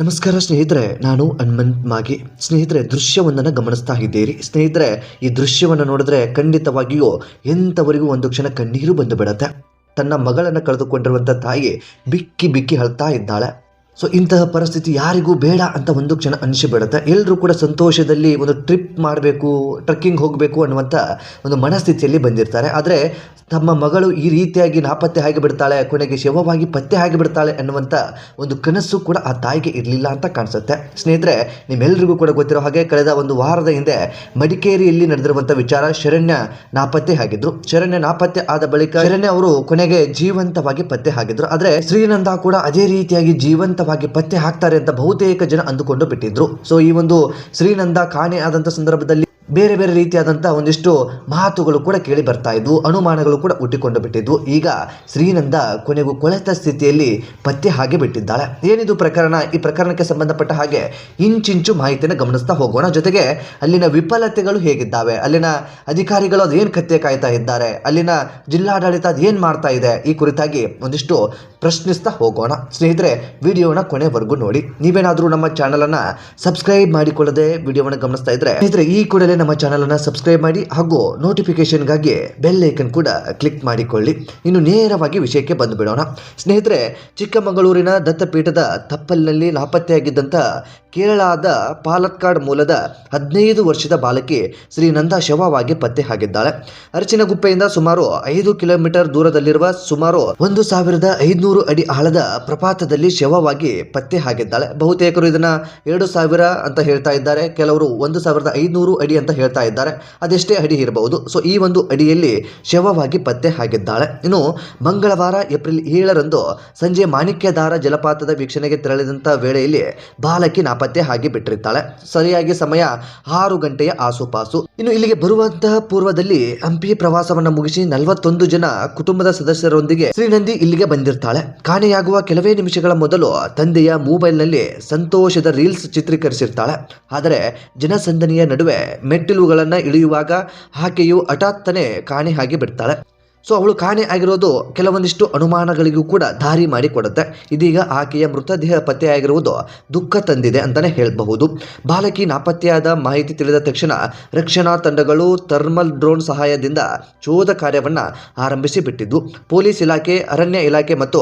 ನಮಸ್ಕಾರ ಸ್ನೇಹಿತರೆ, ನಾನು ಹನುಮಂತ್ ಮಾಗಿ. ಸ್ನೇಹಿತರೆ, ದೃಶ್ಯವೊಂದನ್ನು ಗಮನಿಸ್ತಾ ಇದ್ದೀರಿ. ಸ್ನೇಹಿತರೆ, ಈ ದೃಶ್ಯವನ್ನು ನೋಡಿದ್ರೆ ಖಂಡಿತವಾಗಿಯೂ ಎಂಥವರಿಗೂ ಒಂದು ಕ್ಷಣ ಕಣ್ಣೀರು ಬಂದು ಬಿಡುತ್ತೆ. ತನ್ನ ಮಗಳನ್ನು ಕಳೆದುಕೊಂಡಿರುವಂಥ ತಾಯಿ ಬಿಕ್ಕಿ ಬಿಕ್ಕಿ ಅಳ್ತಾ ಇದ್ದಾಳೆ. ಸೊ ಇಂತಹ ಪರಿಸ್ಥಿತಿ ಯಾರಿಗೂ ಬೇಡ ಅಂತ ಒಂದು ಕ್ಷಣ ಅನಿಸಿಬಿಡುತ್ತೆ. ಎಲ್ಲರೂ ಕೂಡ ಸಂತೋಷದಲ್ಲಿ ಒಂದು ಟ್ರಿಪ್ ಮಾಡಬೇಕು, ಟ್ರೆಕ್ಕಿಂಗ್ ಹೋಗಬೇಕು ಅನ್ನುವಂಥ ಒಂದು ಮನಸ್ಥಿತಿಯಲ್ಲಿ ಬಂದಿರ್ತಾರೆ. ಆದರೆ ತಮ್ಮ ಮಗಳು ಈ ರೀತಿಯಾಗಿ ನಾಪತ್ತೆ ಆಗಿಬಿಡ್ತಾಳೆ, ಕೊನೆಗೆ ಶವವಾಗಿ ಪತ್ತೆ ಆಗಿಬಿಡ್ತಾಳೆ ಅನ್ನುವಂಥ ಒಂದು ಕನಸು ಕೂಡ ಆ ತಾಯಿಗೆ ಇರಲಿಲ್ಲ ಅಂತ ಕಾಣಿಸುತ್ತೆ. ಸ್ನೇಹಿತರೆ, ನಿಮ್ಮೆಲ್ಲರಿಗೂ ಕೂಡ ಗೊತ್ತಿರೋ ಹಾಗೆ ಕಳೆದ ಒಂದು ವಾರದ ಹಿಂದೆ ಮಡಿಕೇರಿಯಲ್ಲಿ ನಡೆದಿರುವಂಥ ವಿಚಾರ, ಶರಣ್ಯ ನಾಪತ್ತೆ ಆಗಿದ್ರು. ಶರಣ್ಯ ನಾಪತ್ತೆ ಆದ ಬಳಿಕ ಶರಣ್ಯ ಅವರು ಕೊನೆಗೆ ಜೀವಂತವಾಗಿ ಪತ್ತೆ ಆಗಿದ್ರು. ಆದರೆ ಶ್ರೀನಂದ ಕೂಡ ಅದೇ ರೀತಿಯಾಗಿ ಜೀವಂತವಾಗಿ ಪತ್ತೆ ಹಾಕ್ತಾರೆ ಅಂತ ಬಹುತೇಕ ಜನ ಅಂದುಕೊಂಡು ಬಿಟ್ಟಿದ್ರು. ಸೊ ಈ ಒಂದು ಶ್ರೀನಂದ ಕಾಣೆ ಆದಂಥ ಸಂದರ್ಭದಲ್ಲಿ ಬೇರೆ ಬೇರೆ ರೀತಿಯಾದಂಥ ಒಂದಿಷ್ಟು ಮಾತುಗಳು ಕೂಡ ಕೇಳಿ ಬರ್ತಾ ಇದ್ವು, ಅನುಮಾನಗಳು ಕೂಡ ಹುಟ್ಟಿಕೊಂಡು ಬಿಟ್ಟಿದ್ವು. ಈಗ ಶ್ರೀನಂದ ಕೊನೆಗೂ ಕೊಳೆತ ಸ್ಥಿತಿಯಲ್ಲಿ ಪತ್ತೆ ಹಾಗೆ ಬಿಟ್ಟಿದ್ದಾಳೆ. ಏನಿದು ಪ್ರಕರಣ? ಈ ಪ್ರಕರಣಕ್ಕೆ ಸಂಬಂಧಪಟ್ಟ ಹಾಗೆ ಇಂಚಿಂಚು ಮಾಹಿತಿಯನ್ನು ಗಮನಿಸ್ತಾ ಹೋಗೋಣ. ಜೊತೆಗೆ ಅಲ್ಲಿನ ವಿಫಲತೆಗಳು ಹೇಗಿದ್ದಾವೆ, ಅಲ್ಲಿನ ಅಧಿಕಾರಿಗಳು ಅದೇನು ಕತ್ತೆ ಕಾಯ್ತಾ ಇದ್ದಾರೆ, ಅಲ್ಲಿನ ಜಿಲ್ಲಾಡಳಿತ ಅದೇನು ಮಾಡ್ತಾ ಇದೆ, ಈ ಕುರಿತಾಗಿ ಒಂದಿಷ್ಟು ಪ್ರಶ್ನಿಸ್ತಾ ಹೋಗೋಣ. ಸ್ನೇಹಿತರೆ, ವಿಡಿಯೋನ ಕೊನೆವರೆಗೂ ನೋಡಿ. ನೀವೇನಾದರೂ ನಮ್ಮ ಚಾನಲನ್ನು ಸಬ್ಸ್ಕ್ರೈಬ್ ಮಾಡಿಕೊಳ್ಳದೆ ವಿಡಿಯೋವನ್ನು ಗಮನಿಸ್ತಾ ಇದ್ರೆ ಸ್ನೇಹಿತರೆ, ಈ ಕೂಡಲೇ ನಮ್ಮ ಚಾನಲನ್ನು ಸಬ್ಸ್ಕ್ರೈಬ್ ಮಾಡಿ ಹಾಗೂ ನೋಟಿಫಿಕೇಶನ್ಗಾಗಿ ಬೆಲ್ ಐಕನ್ ಕೂಡ ಕ್ಲಿಕ್ ಮಾಡಿಕೊಳ್ಳಿ. ಇನ್ನು ನೇರವಾಗಿ ವಿಷಯಕ್ಕೆ ಬಂದು ಬಿಡೋಣ. ಸ್ನೇಹಿತರೆ, ಚಿಕ್ಕಮಗಳೂರಿನ ದತ್ತಪೀಠದ ತಪ್ಪಲಿನಲ್ಲಿ ನಾಪತ್ತೆಯಾಗಿದ್ದಂಥ ಕೇರಳದ ಪಾಲಕ್ಕಾಡ್ ಮೂಲದ 15 ವರ್ಷದ ಬಾಲಕಿ ಶ್ರೀನಂದ ಶವವಾಗಿ ಪತ್ತೆ ಆಗಿದ್ದಾಳೆ. ಅರಚಿನಗುಪ್ಪೆಯಿಂದ ಸುಮಾರು 5 ಕಿಲೋಮೀಟರ್ ದೂರದಲ್ಲಿರುವ ಸುಮಾರು 1500 ಅಡಿ ಆಳದ ಪ್ರಪಾತದಲ್ಲಿ ಶವವಾಗಿ ಪತ್ತೆ ಆಗಿದ್ದಾಳೆ. ಬಹುತೇಕರು ಇದನ್ನ 2000 ಅಂತ ಹೇಳ್ತಾ ಇದ್ದಾರೆ, ಕೆಲವರು 1500 ಅಡಿ ಅಂತ ಹೇಳ್ತಾ ಇದ್ದಾರೆ. ಅದೆಷ್ಟೇ ಅಡಿ ಇರಬಹುದು. ಸೊ ಈ ಒಂದು ಅಡಿಯಲ್ಲಿ ಶವವಾಗಿ ಪತ್ತೆ ಆಗಿದ್ದಾಳೆ. ಇನ್ನು ಮಂಗಳವಾರ ಏಪ್ರಿಲ್ 7ರಂದು ಸಂಜೆ ಮಾಣಿಕ್ಯಧಾರ ಜಲಪಾತದ ವೀಕ್ಷಣೆಗೆ ತೆರಳಿದಂಥ ವೇಳೆಯಲ್ಲಿ ಬಾಲಕಿ ನಾಪತ್ತೆ ಆಗಿ ಬಿಟ್ಟಿರ್ತಾಳೆ. ಸರಿಯಾಗಿ ಸಮಯ 6 ಗಂಟೆಯ ಆಸುಪಾಸು. ಇನ್ನು ಇಲ್ಲಿಗೆ ಬರುವಂತಹ ಪೂರ್ವದಲ್ಲಿ ಹಂಪಿ ಪ್ರವಾಸವನ್ನ ಮುಗಿಸಿ 41 ಜನ ಕುಟುಂಬದ ಸದಸ್ಯರೊಂದಿಗೆ ಶ್ರೀನಂದಿ ಇಲ್ಲಿಗೆ ಬಂದಿರ್ತಾಳೆ. ಕಾಣೆಯಾಗುವ ಕೆಲವೇ ನಿಮಿಷಗಳ ಮೊದಲು ತಂದೆಯ ಮೊಬೈಲ್ನಲ್ಲಿ ಸಂತೋಷದ ರೀಲ್ಸ್ ಚಿತ್ರೀಕರಿಸಿರ್ತಾಳೆ. ಆದರೆ ಜನಸಂದಣಿಯ ನಡುವೆ ಮೆಟ್ಟಿಲುಗಳನ್ನು ಇಳಿಯುವಾಗ ಆಕೆಯು ಹಠಾತ್ತನೆ ಕಾಣೆ ಆಗಿ ಬಿಡ್ತಾಳೆ. ಸೊ ಅವಳು ಕಾಣೆ ಆಗಿರೋದು ಕೆಲವೊಂದಿಷ್ಟು ಅನುಮಾನಗಳಿಗೂ ಕೂಡ ದಾರಿ ಮಾಡಿಕೊಡುತ್ತೆ. ಇದೀಗ ಆಕೆಯ ಮೃತದೇಹ ಪತ್ತೆಯಾಗಿರುವುದು ದುಃಖ ತಂದಿದೆ ಅಂತಾನೆ ಹೇಳಬಹುದು. ಬಾಲಕಿ ನಾಪತ್ತೆಯಾದ ಮಾಹಿತಿ ತಿಳಿದ ತಕ್ಷಣ ರಕ್ಷಣಾ ತಂಡಗಳು ಥರ್ಮಲ್ ಡ್ರೋನ್ ಸಹಾಯದಿಂದ ಶೋಧ ಕಾರ್ಯವನ್ನು ಆರಂಭಿಸಿ ಬಿಟ್ಟಿದ್ದು. ಪೊಲೀಸ್ ಇಲಾಖೆ, ಅರಣ್ಯ ಇಲಾಖೆ ಮತ್ತು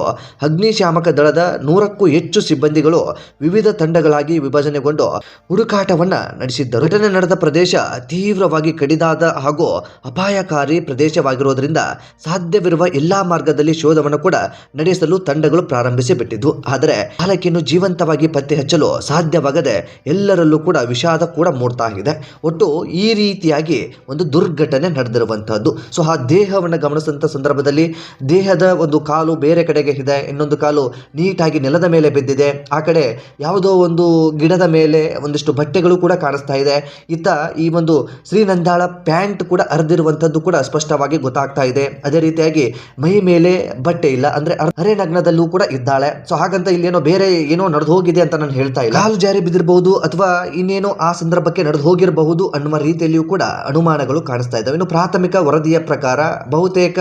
ಅಗ್ನಿಶಾಮಕ ದಳದ 100ಕ್ಕೂ ಹೆಚ್ಚು ಸಿಬ್ಬಂದಿಗಳು ವಿವಿಧ ತಂಡಗಳಾಗಿ ವಿಭಜನೆಗೊಂಡು ಹುಡುಕಾಟವನ್ನು ನಡೆಸಿದ್ದರು. ಘಟನೆ ನಡೆದ ಪ್ರದೇಶ ತೀವ್ರವಾಗಿ ಕಡಿದಾದ ಹಾಗೂ ಅಪಾಯಕಾರಿ ಪ್ರದೇಶವಾಗಿರುವುದರಿಂದ ಸಾಧ್ಯವಿರುವ ಎಲ್ಲಾ ಮಾರ್ಗದಲ್ಲಿ ಶೋಧವನ್ನು ಕೂಡ ನಡೆಸಲು ತಂಡಗಳು ಪ್ರಾರಂಭಿಸಿ ಬಿಟ್ಟಿದ್ವು. ಆದರೆ ಬಾಲಕಿಯನ್ನು ಜೀವಂತವಾಗಿ ಪತ್ತೆ ಹಚ್ಚಲು ಸಾಧ್ಯವಾಗದೆ ಎಲ್ಲರಲ್ಲೂ ಕೂಡ ವಿಷಾದ ಕೂಡ ಮೂಡ್ತಾ ಇದೆ. ಒಟ್ಟು ಈ ರೀತಿಯಾಗಿ ಒಂದು ದುರ್ಘಟನೆ ನಡೆದಿರುವಂತಹದ್ದು. ಸೊ ಆ ದೇಹವನ್ನು ಗಮನಿಸಿದಂಥ ಸಂದರ್ಭದಲ್ಲಿ ದೇಹದ ಒಂದು ಕಾಲು ಬೇರೆ ಕಡೆಗೆ ಇದೆ, ಇನ್ನೊಂದು ಕಾಲು ನೀಟಾಗಿ ನೆಲದ ಮೇಲೆ ಬಿದ್ದಿದೆ. ಆ ಕಡೆ ಯಾವುದೋ ಒಂದು ಗಿಡದ ಮೇಲೆ ಒಂದಿಷ್ಟು ಬಟ್ಟೆಗಳು ಕೂಡ ಕಾಣಿಸ್ತಾ ಇದೆ. ಇತ್ತ ಈ ಒಂದು ಶ್ರೀನಂದಾಳ ಪ್ಯಾಂಟ್ ಕೂಡ ಹರಿದಿರುವಂತದ್ದು ಕೂಡ ಸ್ಪಷ್ಟವಾಗಿ ಗೊತ್ತಾಗ್ತಾ ಇದೆ. ಅದೇ ರೀತಿಯಾಗಿ ಮೈ ಮೇಲೆ ಬಟ್ಟೆ ಇಲ್ಲ, ಅಂದ್ರೆ ಅರೆನಗ್ನದಲ್ಲೂ ಕೂಡ ಇದ್ದಾಳೆ. ಸೊ ಹಾಗಂತ ಇಲ್ಲೇನೋ ಬೇರೆ ಏನೋ ನಡೆದು ಹೋಗಿದೆ ಅಂತ ನಾನು ಹೇಳ್ತಾ ಇಲ್ಲ. ಕಾಲು ಜಾರಿ ಬಿದ್ದಿರಬಹುದು ಅಥವಾ ಇನ್ನೇನೋ ಆ ಸಂದರ್ಭಕ್ಕೆ ನಡೆದು ಹೋಗಿರಬಹುದು ಅನ್ನುವ ರೀತಿಯಲ್ಲಿಯೂ ಕೂಡ ಅನುಮಾನಗಳು ಕಾಣಿಸ್ತಾ ಇದ್ದಾವೆ. ಇನ್ನು ಪ್ರಾಥಮಿಕ ವರದಿಯ ಪ್ರಕಾರ ಬಹುತೇಕ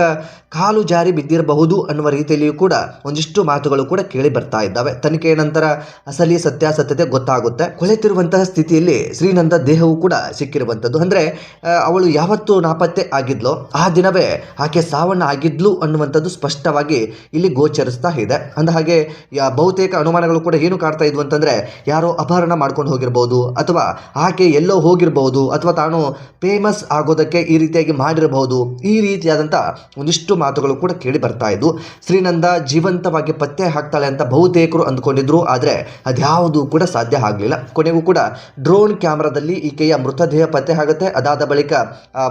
ಕಾಲು ಜಾರಿ ಬಿದ್ದಿರಬಹುದು ಅನ್ನುವ ರೀತಿಯಲ್ಲಿಯೂ ಕೂಡ ಒಂದಿಷ್ಟು ಮಾತುಗಳು ಕೂಡ ಕೇಳಿ ಬರ್ತಾ ಇದ್ದಾವೆ. ತನಿಖೆಯ ನಂತರ ಅಸಲಿ ಸತ್ಯಾಸತ್ಯತೆ ಗೊತ್ತಾಗುತ್ತೆ. ಕೊಳೆತಿರುವಂತಹ ಸ್ಥಿತಿಯಲ್ಲಿ ಶ್ರೀನಂದ ದೇಹವು ಕೂಡ ಸಿಕ್ಕಿರುವಂತದ್ದು. ಅಂದ್ರೆ ಅವಳು ಯಾವತ್ತು ನಾಪತ್ತೆ ಆಗಿದ್ಲೋ ಆ ದಿನವೇ ಆಕೆ ಸಾವನ್ನ ಆಗಿದ್ಲು ಅನ್ನುವಂಥದ್ದು ಸ್ಪಷ್ಟವಾಗಿ ಇಲ್ಲಿ ಗೋಚರಿಸ್ತಾ ಇದೆ. ಅಂದ ಹಾಗೆ ಬಹುತೇಕ ಅನುಮಾನಗಳು ಕೂಡ ಏನು ಕಾಡ್ತಾ ಇದ್ವು ಅಂತಂದ್ರೆ, ಯಾರೋ ಅಪಹರಣ ಮಾಡ್ಕೊಂಡು ಹೋಗಿರಬಹುದು, ಅಥವಾ ಆಕೆ ಎಲ್ಲೋ ಹೋಗಿರಬಹುದು, ಅಥವಾ ತಾನು ಫೇಮಸ್ ಆಗೋದಕ್ಕೆ ಈ ರೀತಿಯಾಗಿ ಮಾಡಿರಬಹುದು. ಈ ರೀತಿಯಾದಂಥ ಒಂದಿಷ್ಟು ಮಾತುಗಳು ಕೂಡ ಕೇಳಿ ಬರ್ತಾ ಇದ್ವು. ಶ್ರೀನಂದ ಜೀವಂತವಾಗಿ ಪತ್ತೆ ಹಾಕ್ತಾಳೆ ಅಂತ ಬಹುತೇಕರು ಅಂದ್ಕೊಂಡಿದ್ರು. ಆದರೆ ಅದ್ಯಾವುದು ಕೂಡ ಸಾಧ್ಯ ಆಗಲಿಲ್ಲ. ಕೊನೆಗೂ ಕೂಡ ಡ್ರೋನ್ ಕ್ಯಾಮ್ರಾದಲ್ಲಿ ಈಕೆಯ ಮೃತದೇಹ ಪತ್ತೆ ಆಗುತ್ತೆ. ಅದಾದ ಬಳಿಕ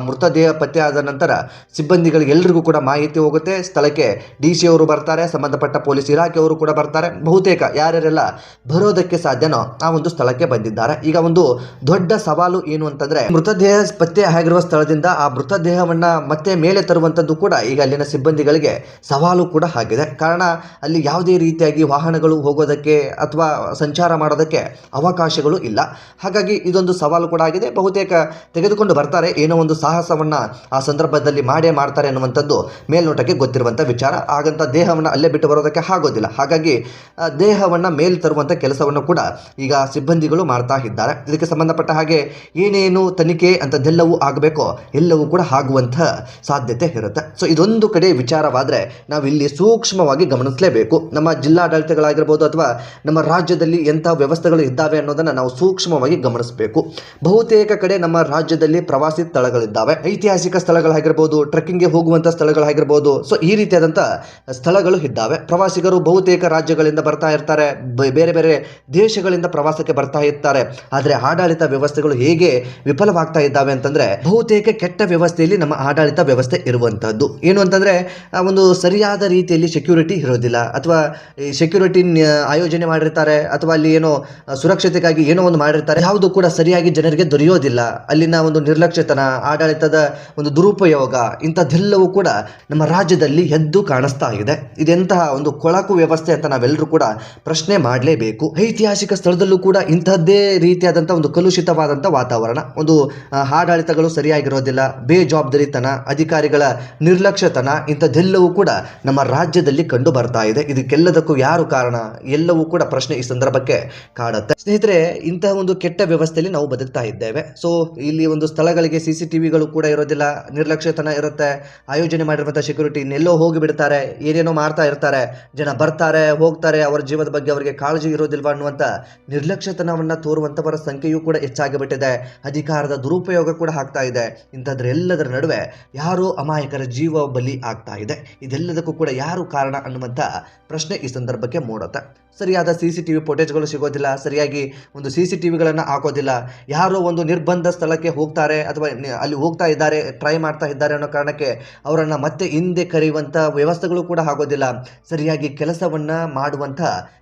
ಮೃತದೇಹ ಪತ್ತೆ ಆದ ನಂತರ ಸಿಬ್ಬಂದಿಗಳಿಗೆ ಎಲ್ಲರಿಗೂ ಕೂಡ ಮಾಹಿತಿ ಹೋಗುತ್ತೆ. ಸ್ಥಳಕ್ಕೆ DC ಅವರು ಬರ್ತಾರೆ, ಸಂಬಂಧಪಟ್ಟ ಪೊಲೀಸ್ ಇಲಾಖೆಯವರು ಕೂಡ ಬರ್ತಾರೆ. ಬಹುತೇಕ ಯಾರ್ಯಾರೆಲ್ಲ ಬರೋದಕ್ಕೆ ಸಾಧ್ಯನೋ ಆ ಒಂದು ಸ್ಥಳಕ್ಕೆ ಬಂದಿದ್ದಾರೆ. ಈಗ ಒಂದು ದೊಡ್ಡ ಸವಾಲು ಏನು ಅಂತಂದ್ರೆ, ಮೃತದೇಹ ಪತ್ತೆ ಆಗಿರುವ ಸ್ಥಳದಿಂದ ಆ ಮೃತದೇಹವನ್ನ ಮತ್ತೆ ಮೇಲೆ ತರುವಂತದ್ದು ಕೂಡ ಈಗ ಅಲ್ಲಿನ ಸಿಬ್ಬಂದಿಗಳಿಗೆ ಸವಾಲು ಕೂಡ ಆಗಿದೆ. ಕಾರಣ ಅಲ್ಲಿ ಯಾವುದೇ ರೀತಿಯಾಗಿ ವಾಹನಗಳು ಹೋಗೋದಕ್ಕೆ ಅಥವಾ ಸಂಚಾರ ಮಾಡೋದಕ್ಕೆ ಅವಕಾಶಗಳು ಇಲ್ಲ. ಹಾಗಾಗಿ ಇದೊಂದು ಸವಾಲು ಕೂಡ ಆಗಿದೆ. ಬಹುತೇಕ ತೆಗೆದುಕೊಂಡು ಬರ್ತಾರೆ, ಏನೋ ಒಂದು ಸಾಹಸವನ್ನ ಆ ಸಂದರ್ಭದಲ್ಲಿ ಮಾಡೇ ಮಾಡ್ತಾರೆ ಅನ್ನುವಂಥ ಅನ್ನುವಂಥದ್ದು ಮೇಲ್ನೋಟಕ್ಕೆ ಗೊತ್ತಿರುವಂಥ ವಿಚಾರ. ಹಾಗಂತ ದೇಹವನ್ನು ಅಲ್ಲೇ ಬಿಟ್ಟು ಬರೋದಕ್ಕೆ ಆಗೋದಿಲ್ಲ. ಹಾಗಾಗಿ ದೇಹವನ್ನು ಮೇಲ್ ತರುವಂಥ ಕೆಲಸವನ್ನು ಕೂಡ ಈಗ ಸಿಬ್ಬಂದಿಗಳು ಮಾಡ್ತಾ ಇದ್ದಾರೆ. ಇದಕ್ಕೆ ಸಂಬಂಧಪಟ್ಟ ಹಾಗೆ ಏನೇನು ತನಿಖೆ ಅಂಥದ್ದೆಲ್ಲವೂ ಆಗಬೇಕೋ ಎಲ್ಲವೂ ಕೂಡ ಆಗುವಂಥ ಸಾಧ್ಯತೆ ಇರುತ್ತೆ. ಸೊ ಇದೊಂದು ಕಡೆ ವಿಚಾರವಾದರೆ ನಾವು ಇಲ್ಲಿ ಸೂಕ್ಷ್ಮವಾಗಿ ಗಮನಿಸಲೇಬೇಕು. ನಮ್ಮ ಜಿಲ್ಲಾಡಳಿತಗಳಾಗಿರ್ಬೋದು ಅಥವಾ ನಮ್ಮ ರಾಜ್ಯದಲ್ಲಿ ಎಂಥ ವ್ಯವಸ್ಥೆಗಳು ಇದ್ದಾವೆ ಅನ್ನೋದನ್ನು ನಾವು ಸೂಕ್ಷ್ಮವಾಗಿ ಗಮನಿಸಬೇಕು. ಬಹುತೇಕ ಕಡೆ ನಮ್ಮ ರಾಜ್ಯದಲ್ಲಿ ಪ್ರವಾಸಿ ಸ್ಥಳಗಳಿದ್ದಾವೆ, ಐತಿಹಾಸಿಕ ಸ್ಥಳಗಳಾಗಿರ್ಬೋದು, ಟ್ರೆಕ್ಕಿಂಗ್ಗೆ ಹೋಗುವಂಥ ಸ್ಥಳಗಳಾಗಿರ್ಬೋದು. ಸೊ ಈ ರೀತಿಯಾದಂಥ ಸ್ಥಳಗಳು ಇದ್ದಾವೆ. ಪ್ರವಾಸಿಗರು ಬಹುತೇಕ ರಾಜ್ಯಗಳಿಂದ ಬರ್ತಾ ಇರ್ತಾರೆ, ಬೇರೆ ಬೇರೆ ದೇಶಗಳಿಂದ ಪ್ರವಾಸಕ್ಕೆ ಬರ್ತಾ ಇರ್ತಾರೆ. ಆದರೆ ಆಡಳಿತ ವ್ಯವಸ್ಥೆಗಳು ಹೇಗೆ ವಿಫಲವಾಗ್ತಾ ಇದ್ದಾವೆ ಅಂತಂದ್ರೆ ಬಹುತೇಕ ಕೆಟ್ಟ ವ್ಯವಸ್ಥೆಯಲ್ಲಿ ನಮ್ಮ ಆಡಳಿತ ವ್ಯವಸ್ಥೆ ಇರುವಂತಹದ್ದು. ಏನು ಅಂತಂದ್ರೆ ಒಂದು ಸರಿಯಾದ ರೀತಿಯಲ್ಲಿ ಸೆಕ್ಯೂರಿಟಿ ಇರೋದಿಲ್ಲ, ಅಥವಾ ಸೆಕ್ಯೂರಿಟಿ ಆಯೋಜನೆ ಮಾಡಿರ್ತಾರೆ, ಅಥವಾ ಅಲ್ಲಿ ಏನೋ ಸುರಕ್ಷತೆಗಾಗಿ ಏನೋ ಒಂದು ಮಾಡಿರ್ತಾರೆ, ಯಾವುದು ಕೂಡ ಸರಿಯಾಗಿ ಜನರಿಗೆ ದೊರೆಯೋದಿಲ್ಲ. ಅಲ್ಲಿನ ಒಂದು ನಿರ್ಲಕ್ಷ್ಯತನ, ಆಡಳಿತದ ಒಂದು ದುರುಪಯೋಗ, ಇಂಥದ್ದೆಲ್ಲವೂ ಕೂಡ ನಮ್ಮ ರಾಜ್ಯದಲ್ಲಿ ಎದ್ದು ಕಾಣಿಸ್ತಾ ಇದೆ. ಇದೆಂತಹ ಒಂದು ಕೊಳಕು ವ್ಯವಸ್ಥೆ ಅಂತ ನಾವೆಲ್ಲರೂ ಕೂಡ ಪ್ರಶ್ನೆ ಮಾಡಲೇಬೇಕು. ಐತಿಹಾಸಿಕ ಸ್ಥಳದಲ್ಲೂ ಕೂಡ ಇಂತಹದ್ದೇ ರೀತಿಯಾದಂಥ ಒಂದು ಕಲುಷಿತವಾದಂಥ ವಾತಾವರಣ, ಒಂದು ಆಡಳಿತಗಳು ಸರಿಯಾಗಿರೋದಿಲ್ಲ, ಬೇಜವಾಬ್ದಾರಿತನ, ಅಧಿಕಾರಿಗಳ ನಿರ್ಲಕ್ಷ್ಯತನ, ಇಂಥದ್ದೆಲ್ಲವೂ ಕೂಡ ನಮ್ಮ ರಾಜ್ಯದಲ್ಲಿ ಕಂಡು ಬರ್ತಾ ಇದೆ. ಇದಕ್ಕೆಲ್ಲದಕ್ಕೂ ಯಾರು ಕಾರಣ? ಎಲ್ಲವೂ ಕೂಡ ಪ್ರಶ್ನೆ ಈ ಸಂದರ್ಭಕ್ಕೆ ಕಾಡುತ್ತೆ. ಸ್ನೇಹಿತರೆ, ಇಂತಹ ಒಂದು ಕೆಟ್ಟ ವ್ಯವಸ್ಥೆಯಲ್ಲಿ ನಾವು ಬದುಕ್ತಾ ಇದ್ದೇವೆ. ಸೊ ಇಲ್ಲಿ ಒಂದು ಸ್ಥಳಗಳಿಗೆ CCTVಗಳು ಕೂಡ ಇರೋದಿಲ್ಲ, ನಿರ್ಲಕ್ಷ್ಯತನ ಇರುತ್ತೆ, ಆಯೋಜನೆ ಮಾಡಿರುವಂಥ ಸೆಕ್ಯೂರಿಟಿ ಇನ್ನೆಲ್ಲೋ ಹೋಗಿ ಬಿಡ್ತಾರೆ, ಏನೇನೋ ಮಾಡ್ತಾ ಇರ್ತಾರೆ, ಜನ ಬರ್ತಾರೆ ಹೋಗ್ತಾರೆ, ಅವರ ಜೀವದ ಬಗ್ಗೆ ಅವರಿಗೆ ಕಾಳಜಿ ಇರೋದಿಲ್ವಾ ಅನ್ನುವಂಥ ನಿರ್ಲಕ್ಷ್ಯತನವನ್ನು ತೋರುವಂಥವರ ಸಂಖ್ಯೆಯೂ ಕೂಡ ಹೆಚ್ಚಾಗಿಬಿಟ್ಟಿದೆ. ಅಧಿಕಾರದ ದುರುಪಯೋಗ ಕೂಡ ಆಗ್ತಾ ಇದೆ. ಇಂಥದ್ರೆಲ್ಲದರ ನಡುವೆ ಯಾರೋ ಅಮಾಯಕರ ಜೀವ ಬಲಿ ಆಗ್ತಾ ಇದೆ. ಇದೆಲ್ಲದಕ್ಕೂ ಕೂಡ ಯಾರು ಕಾರಣ ಅನ್ನುವಂಥ ಪ್ರಶ್ನೆ ಈ ಸಂದರ್ಭಕ್ಕೆ ಮೂಡುತ್ತೆ. ಸರಿಯಾದ CCTV ಫುಟೇಜ್ಗಳು ಸಿಗೋದಿಲ್ಲ, ಸರಿಯಾಗಿ ಒಂದು CCTVಗಳನ್ನು ಹಾಕೋದಿಲ್ಲ. ಯಾರೋ ಒಂದು ನಿರ್ಬಂಧ ಸ್ಥಳಕ್ಕೆ ಹೋಗ್ತಾರೆ ಅಥವಾ ಅಲ್ಲಿ ಹೋಗ್ತಾ ಇದ್ದಾರೆ, ಟ್ರೈ ಮಾಡ್ತಾ ಇದ್ದಾರೆ ಅನ್ನೋ ಕಾರಣಕ್ಕೆ ಅವರನ್ನು ಮತ್ತೆ ಹಿಂದೆ ಕರೆಯುವಂಥ ವ್ಯವಸ್ಥೆಗಳು ಕೂಡ ಆಗೋದಿಲ್ಲ. ಸರಿಯಾಗಿ ಕೆಲಸವನ್ನು ಮಾಡುವಂಥ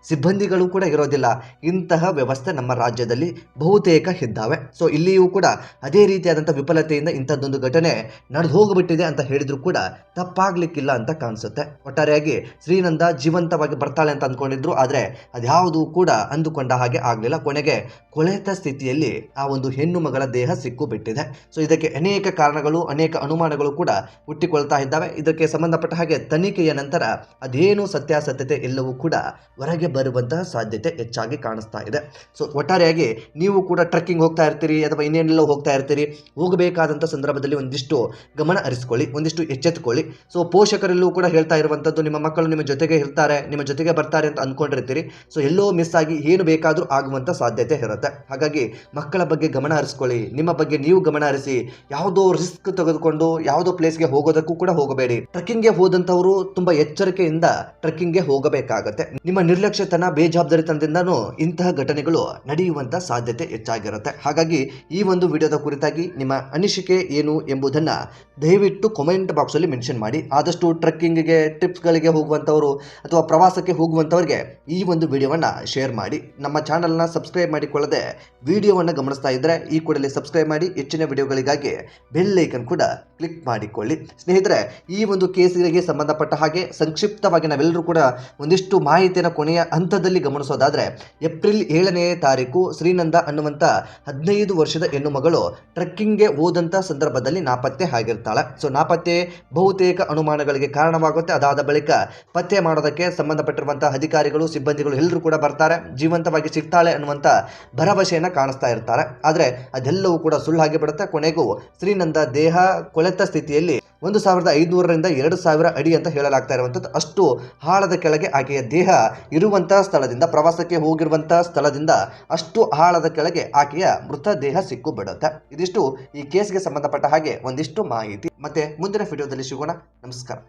ಸಿಬ್ಬಂದಿಗಳು ಕೂಡ ಇರೋದಿಲ್ಲ. ಇಂತಹ ವ್ಯವಸ್ಥೆ ನಮ್ಮ ರಾಜ್ಯದಲ್ಲಿ ಬಹುತೇಕ ಇದ್ದಾವೆ. ಸೊ ಇಲ್ಲಿಯೂ ಕೂಡ ಅದೇ ರೀತಿಯಾದಂಥ ವಿಫಲತೆಯಿಂದ ಇಂಥದ್ದೊಂದು ಘಟನೆ ನಡೆದು ಹೋಗಿಬಿಟ್ಟಿದೆ ಅಂತ ಹೇಳಿದ್ರು ಕೂಡ ತಪ್ಪಾಗ್ಲಿಕ್ಕಿಲ್ಲ ಅಂತ ಕಾಣಿಸುತ್ತೆ. ಒಟ್ಟಾರೆಯಾಗಿ ಶ್ರೀನಂದ ಜೀವಂತವಾಗಿ ಬರ್ತಾಳೆ ಅಂತ ಅಂದ್ಕೊಂಡಿದ್ರು, ಆದರೆ ಅದ್ಯಾವುದೂ ಕೂಡ ಅಂದುಕೊಂಡ ಹಾಗೆ ಆಗಲಿಲ್ಲ. ಕೊನೆಗೆ ಕೊಳೆತ ಸ್ಥಿತಿಯಲ್ಲಿ ಆ ಒಂದು ಹೆಣ್ಣು ಮಗಳ ದೇಹ ಸಿಕ್ಕು ಬಿಟ್ಟಿದೆ. ಸೊ ಇದಕ್ಕೆ ಅನೇಕ ಕಾರಣಗಳು, ಅನೇಕ ಅನುಮಾನಗಳು ಕೂಡ ಹುಟ್ಟಿಕೊಳ್ತಾ ಇದ್ದಾವೆ. ಇದಕ್ಕೆ ಸಂಬಂಧಪಟ್ಟ ಹಾಗೆ ತನಿಖೆಯ ನಂತರ ಅದೇನು ಸತ್ಯಾಸತ್ಯತೆ ಎಲ್ಲವೂ ಕೂಡ ಹೊರಗೆ ಬರುವಂತಹ ಸಾಧ್ಯತೆ ಹೆಚ್ಚಾಗಿ ಕಾಣಿಸ್ತಾ ಇದೆ. ಸೊ ಒಟ್ಟಾರೆಯಾಗಿ ನೀವು ಕೂಡ ಟ್ರೆಕ್ಕಿಂಗ್ ಹೋಗ್ತಾ ಇರ್ತೀರಿ ಅಥವಾ ಇನ್ನೇನೆಲ್ಲ ಹೋಗ್ತಾ ಇರ್ತೀರಿ, ಹೋಗಬೇಕಾದಂಥ ಸಂದರ್ಭದಲ್ಲಿ ಒಂದಿಷ್ಟು ಗಮನ ಹರಿಸ್ಕೊಳ್ಳಿ, ಒಂದಿಷ್ಟು ಎಚ್ಚೆತ್ತುಕೊಳ್ಳಿ. ಸೊ ಪೋಷಕರೆಲ್ಲೂ ಕೂಡ ಹೇಳ್ತಾ ಇರುವಂಥದ್ದು, ನಿಮ್ಮ ಮಕ್ಕಳು ನಿಮ್ಮ ಜೊತೆಗೆ ಇರ್ತಾರೆ, ನಿಮ್ಮ ಜೊತೆಗೆ ಬರ್ತಾರೆ ಅಂತ ಅಂದ್ಕೊಂಡಿರ್ತೀರಿ. ಸೊ ಎಲ್ಲೋ ಮಿಸ್ ಆಗಿ ಏನು ಬೇಕಾದರೂ ಆಗುವಂಥ ಸಾಧ್ಯತೆ ಇರುತ್ತೆ. ಹಾಗಾಗಿ ಮಕ್ಕಳ ಬಗ್ಗೆ ಗಮನ ಹರಿಸ್ಕೊಳ್ಳಿ, ನಿಮ್ಮ ಬಗ್ಗೆ ನೀವು ಗಮನ ಹರಿಸಿ. ಯಾವುದೋ ರಿಸ್ಕ್ ತೆಗೆದುಕೊಂಡು ಯಾವುದೋ ಪ್ಲೇಸ್ಗೆ ಹೋಗೋದಕ್ಕೂ ಕೂಡ ಹೋಗಬೇಡಿ. ಟ್ರೆಕ್ಕಿಂಗ್ಗೆ ಹೋದಂಥವರು ತುಂಬಾ ಎಚ್ಚರಿಕೆಯಿಂದ ಟ್ರೆಕ್ಕಿಂಗ್ಗೆ ಹೋಗಬೇಕಾಗತ್ತೆ. ನಿಮ್ಮ ನಿರ್ಲಕ್ಷ್ಯತನ, ಬೇಜವಾಬ್ದಾರಿತನದಿಂದನೂ ಇಂತಹ ಘಟನೆಗಳು ನಡೆಯುವಂಥ ಸಾಧ್ಯತೆ ಹೆಚ್ಚಾಗಿರುತ್ತೆ. ಹಾಗಾಗಿ ಈ ಒಂದು ವಿಡಿಯೋದ ಕುರಿತಾಗಿ ನಿಮ್ಮ ಅನಿಸಿಕೆ ಏನು ಎಂಬುದನ್ನು ದಯವಿಟ್ಟು ಕಾಮೆಂಟ್ ಬಾಕ್ಸಲ್ಲಿ ಮೆನ್ಷನ್ ಮಾಡಿ. ಆದಷ್ಟು ಟ್ರೆಕ್ಕಿಂಗ್ಗೆ, ಟ್ರಿಪ್ಸ್ಗಳಿಗೆ ಹೋಗುವಂಥವರು ಅಥವಾ ಪ್ರವಾಸಕ್ಕೆ ಹೋಗುವಂಥವ್ರಿಗೆ ಈ ಒಂದು ವಿಡಿಯೋವನ್ನು ಶೇರ್ ಮಾಡಿ. ನಮ್ಮ ಚಾನಲ್ನ ಸಬ್ಸ್ಕ್ರೈಬ್ ಮಾಡಿಕೊಳ್ಳದೆ ವಿಡಿಯೋವನ್ನು ಗಮನಿಸ್ತಾ ಇದ್ದರೆ ಈ ಕೂಡಲೇ ಸಬ್ಸ್ಕ್ರೈಬ್ ಮಾಡಿ. ಹೆಚ್ಚಿನ ವಿಡಿಯೋಗಳಿಗಾಗಿ ಬೆಲ್ ಐಕನ್ ಕೂಡ ಕ್ಲಿಕ್ ಮಾಡಿಕೊಳ್ಳಿ. ಸ್ನೇಹಿತರೆ, ಈ ಒಂದು ಕೇಸಿಗೆ ಸಂಬಂಧಪಟ್ಟ ಹಾಗೆ ಸಂಕ್ಷಿಪ್ತವಾಗಿ ನಾವೆಲ್ಲರೂ ಕೂಡ ಒಂದಿಷ್ಟು ಮಾಹಿತಿಯನ್ನು ಕೊನೆಯ ಹಂತದಲ್ಲಿ ಗಮನಿಸೋದಾದರೆ, ಏಪ್ರಿಲ್ 7ನೇ ತಾರೀಕು ಶ್ರೀನಂದ ಅನ್ನುವಂಥ 15 ವರ್ಷದ ಹೆಣ್ಣು ಮಗಳು ಟ್ರೆಕ್ಕಿಂಗ್ಗೆ ಹೋದಂಥ ಸಂದರ್ಭದಲ್ಲಿ ನಾಪತ್ತೆ ಆಗಿರ್ತಾಳೆ. ಸೊ ನಾಪತ್ತೆ ಬಹುತೇಕ ಅನುಮಾನಗಳಿಗೆ ಕಾರಣವಾಗುತ್ತೆ. ಅದಾದ ಬಳಿಕ ಪತ್ತೆ ಮಾಡೋದಕ್ಕೆ ಸಂಬಂಧಪಟ್ಟಿರುವಂತಹ ಅಧಿಕಾರಿಗಳು, ಸಿಬ್ಬಂದಿಗಳು ಎಲ್ಲರೂ ಕೂಡ ಬರ್ತಾರೆ, ಜೀವಂತವಾಗಿ ಸಿಗ್ತಾಳೆ ಅನ್ನುವಂಥ ಭರವಸೆಯನ್ನು ಕಾಣಿಸ್ತಾ ಇರ್ತಾರೆ. ಆದರೆ ಅದೆಲ್ಲವೂ ಕೂಡ ಸುಳ್ಳಾಗಿ ಬಿಡುತ್ತೆ. ಕೊನೆಗೂ ಶ್ರೀನಂದ ದೇಹ ಕೊಳೆತ ಸ್ಥಿತಿಯಲ್ಲಿ 1500ರಿಂದ 2000 ಅಡಿ ಅಂತ ಹೇಳಲಾಗ್ತಾ ಇರುವಂಥದ್ದು. ಅಷ್ಟು ಆಳದ ಕೆಳಗೆ ಆಕೆಯ ದೇಹ ಇರುವಂತಹ ಸ್ಥಳದಿಂದ, ಪ್ರವಾಸಕ್ಕೆ ಹೋಗಿರುವಂತಹ ಸ್ಥಳದಿಂದ ಅಷ್ಟು ಆಳದ ಕೆಳಗೆ ಆಕೆಯ ಮೃತ ದೇಹ ಸಿಕ್ಕು ಬಿಡುತ್ತೆ. ಇದಿಷ್ಟು ಈ ಕೇಸ್ಗೆ ಸಂಬಂಧಪಟ್ಟ ಹಾಗೆ ಒಂದಿಷ್ಟು ಮಾಹಿತಿ. ಮತ್ತೆ ಮುಂದಿನ ವಿಡಿಯೋದಲ್ಲಿ ಸಿಗೋಣ. ನಮಸ್ಕಾರ.